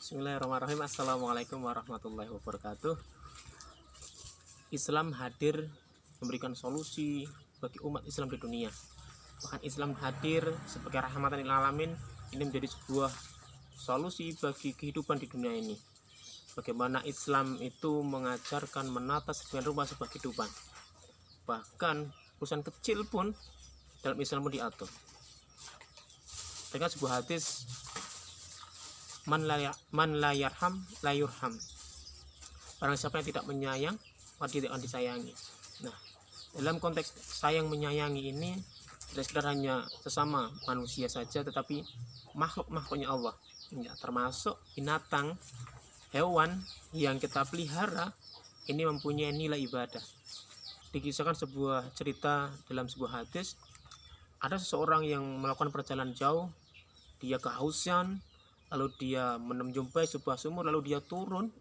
Bismillahirrahmanirrahim. Assalamualaikum warahmatullahi wabarakatuh. Islam hadir memberikan solusi bagi umat Islam di dunia. Bahkan Islam hadir sebagai rahmatan lil alamin. Ini menjadi sebuah solusi bagi kehidupan di dunia ini. Bagaimana Islam itu mengajarkan menata sebagian rupa sebuah kehidupan. Bahkan urusan kecil pun dalam Islam pun diatur. Dengan sebuah hadis, Man la yarham la yurham. Barang siapa yang tidak menyayang, maka tidak akan disayangi. Nah, dalam konteks sayang menyayangi ini tidak sekedar hanya sesama manusia saja, tetapi makhluk-makhluknya Allah, ya, termasuk binatang, hewan yang kita pelihara ini mempunyai nilai ibadah. Dikisahkan sebuah cerita dalam sebuah hadis, ada seseorang yang melakukan perjalanan jauh, dia kehausan, lalu dia menjumpai sebuah sumur, lalu dia turun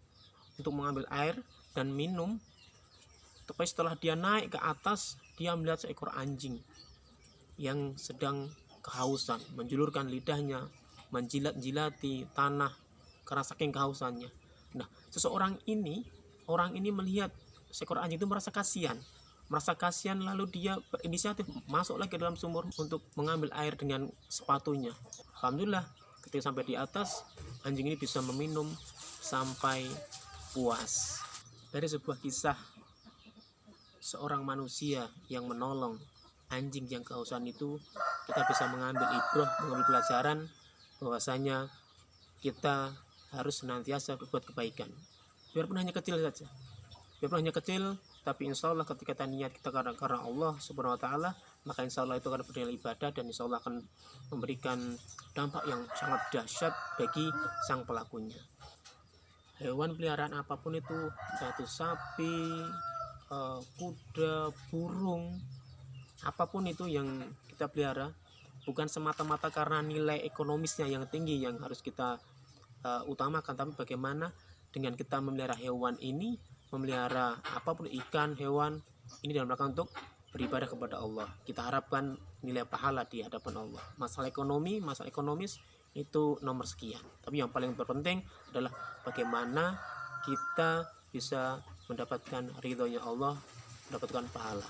untuk mengambil air dan minum. Tapi setelah dia naik ke atas, dia melihat seekor anjing yang sedang kehausan, menjulurkan lidahnya, menjilat-jilati tanah karena saking kehausannya. Nah, orang ini melihat seekor anjing itu merasa kasihan lalu dia berinisiatif masuk lagi ke dalam sumur untuk mengambil air dengan sepatunya. Alhamdulillah, ketika sampai di atas, anjing ini bisa meminum sampai puas. Dari sebuah kisah seorang manusia yang menolong anjing yang kehausan itu, kita bisa mengambil ibrah, mengambil pelajaran bahwasanya kita harus senantiasa berbuat kebaikan. Biarpun hanya kecil saja. Tapi insya Allah ketika kita niat kita karena Allah Subhanahu Wa Taala, maka insya Allah itu akan bernilai ibadah dan insya Allah akan memberikan dampak yang sangat dahsyat bagi sang pelakunya. Hewan peliharaan apapun itu, yaitu sapi, kuda, burung, apapun itu yang kita pelihara, bukan semata-mata karena nilai ekonomisnya yang tinggi yang harus kita utamakan, tapi bagaimana dengan kita memelihara hewan ini, memelihara apapun, ikan, hewan, ini dalam rangka untuk beribadah kepada Allah. Kita harapkan nilai pahala di hadapan Allah. Masalah ekonomis itu nomor sekian. Tapi yang paling terpenting adalah bagaimana kita bisa mendapatkan ridhonya Allah, mendapatkan pahala.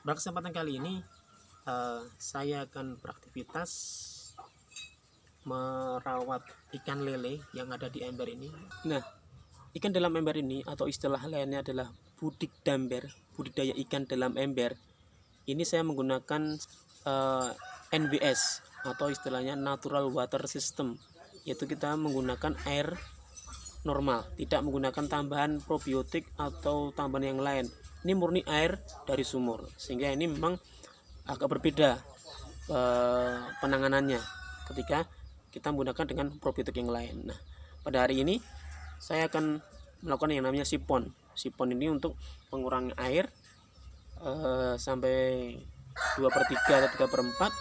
Pada kesempatan kali ini saya akan beraktivitas merawat ikan lele yang ada di ember ini. Nah, ikan dalam ember ini atau istilah lainnya adalah budik damber, budidaya ikan dalam ember. Ini saya menggunakan NWS atau istilahnya natural water system, yaitu kita menggunakan air normal, tidak menggunakan tambahan probiotik atau tambahan yang lain. Ini murni air dari sumur, sehingga ini memang agak berbeda penanganannya ketika kita menggunakan dengan probiotik yang lain. Nah, pada hari ini saya akan melakukan yang namanya sipon. Sipon ini untuk mengurangi air sampai 2/3 atau 3/4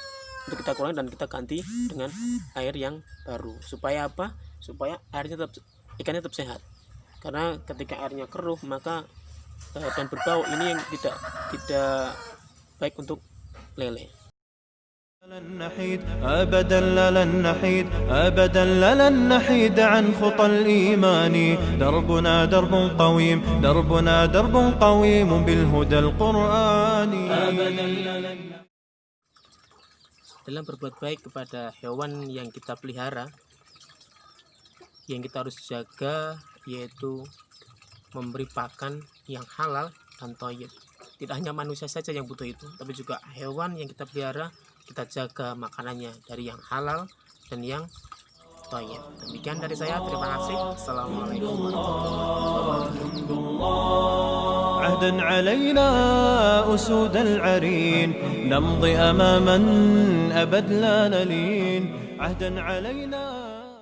untuk kita kurangi dan kita ganti dengan air yang baru. Supaya apa? Supaya ikannya tetap sehat. Karena ketika airnya keruh maka dan berbau, ini yang tidak baik untuk lele. أبدا لن نحيد عن خطى الإيمان دربنا درب قويم بالهدى القرآني. Dalam berbuat baik kepada hewan yang kita pelihara, yang kita harus jaga yaitu memberi pakan yang halal dan thayyib. Tidak hanya manusia saja yang butuh itu, tapi juga hewan yang kita pelihara, kita jaga makanannya dari yang halal dan yang thayyib. Demikian dari saya, terima kasih. Assalamualaikum warahmatullahi wabarakatuh. عهدا علينا أسود العرين نمضي أماما أبد لا نلين عهدا علينا